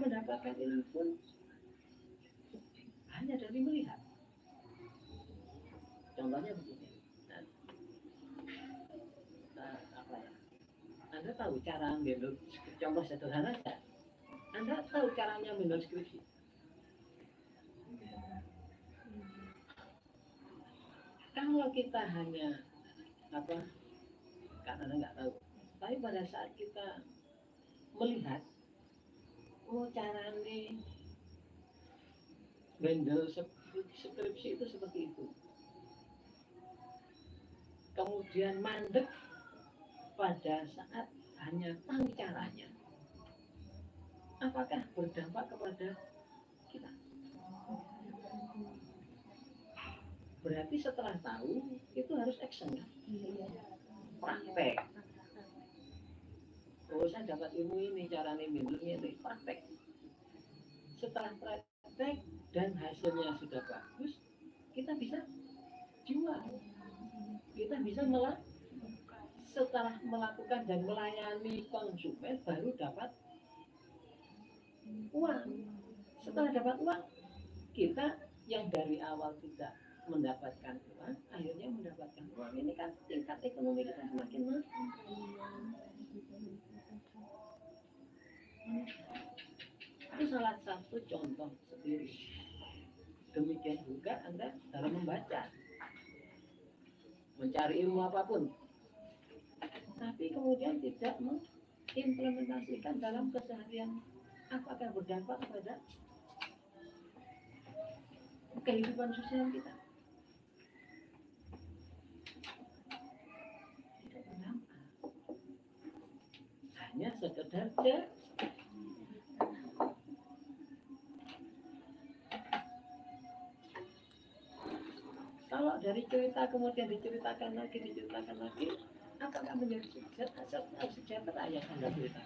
mendapatkan ilmu pun hanya dari melihat. Contohnya begini. Apa ya? Anda tahu cara ambil contoh sederhana saja. Anda tahu caranya ambil skripsi. Kalau kita hanya apa? Karena Anda nggak tahu. Tapi pada saat kita melihat, oh caranya bendel skripsi itu seperti itu. Kemudian mandek pada saat hanya tahu caranya. Apakah berdampak kepada kita? Berarti setelah tahu itu harus action ya? Praktek. Oh saya dapat ilmu ini, caranya minumnya ini praktek. Setelah praktek dan hasilnya sudah bagus, kita bisa jual. Kita bisa setelah melakukan dan melayani konsumen baru dapat uang. Setelah dapat uang, kita yang dari awal tidak mendapatkan uang, akhirnya mendapatkan uang. Ini kan tingkat ekonomi kita semakin naik. Itu salah satu contoh sendiri. Demikian juga Anda dalam membaca, mencari ilmu apapun, tapi kemudian tidak mengimplementasikan dalam keseharian, apakah berdampak pada kehidupan sosial kita? Tidak berdampak. Hanya sekedar kalau dari cerita kemudian diceritakan lagi, apakah menjadi sejahtera yang Anda cerita?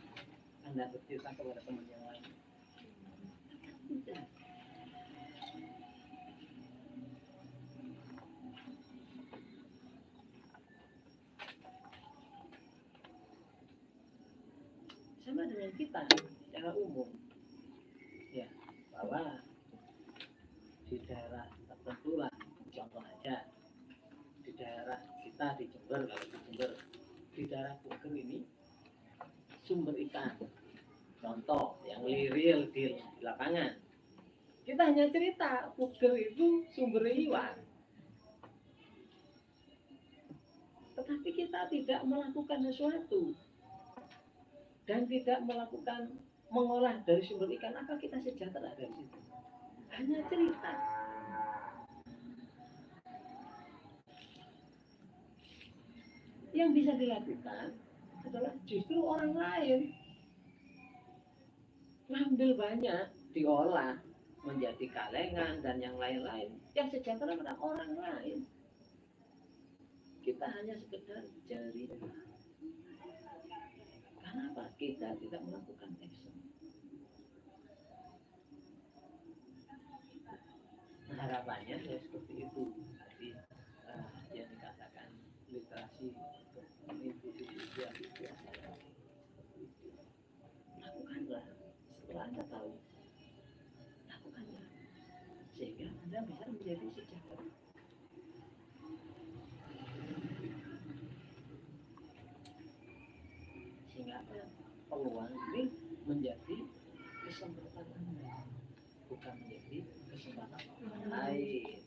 Anda bercerita kepada teman yang lain? Tidak. Sama dengan kita secara umum, ya, bahwa di daerah tertentu lah, contoh aja di daerah kita di Jember, kalau di Jember, di daerah Puger ini sumber ikan, contoh yang real di lapangan. Kita hanya cerita Puger itu sumber iwan, tetapi kita tidak melakukan sesuatu dan tidak melakukan mengolah dari sumber ikan. Apa kita sejahtera dari situ? Hanya cerita. Yang bisa dilakukan adalah justru orang lain ngambil banyak, diolah menjadi kalengan dan yang lain-lain. Yang sejahtera adalah orang lain. Kita hanya sekedar cerita. Kenapa kita tidak melakukan action? Nah, harapannya ya seperti itu. Jadi yang dikatakan literasi untuk mengikuti tujuan saya. Lakukanlah setelah Anda tahu. Lakukanlah sehingga Anda bisa menjadi sejahtera. Sehingga peluang ini menjadi kesempatan Anda, bukan menjadi kesempatan orang lain.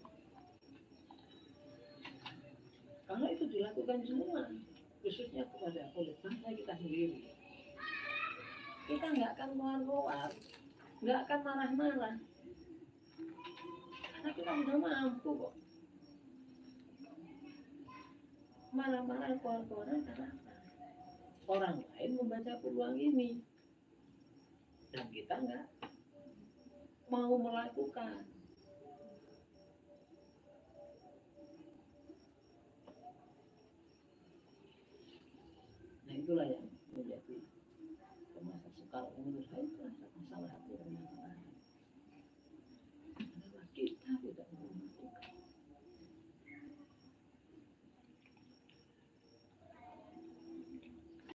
Kalau itu dilakukan semua, khususnya kepada oleh bangsa kita sendiri, kita nggak akan roar, nggak akan marah-marah, karena kita sudah mampu kok. Marah-marah keluar-keluaran karena orang lain membaca peluang ini dan kita nggak mau melakukan. Nah itulah yang menjadi masalah. Kalau menurut saya itu masalah hati dan masalah.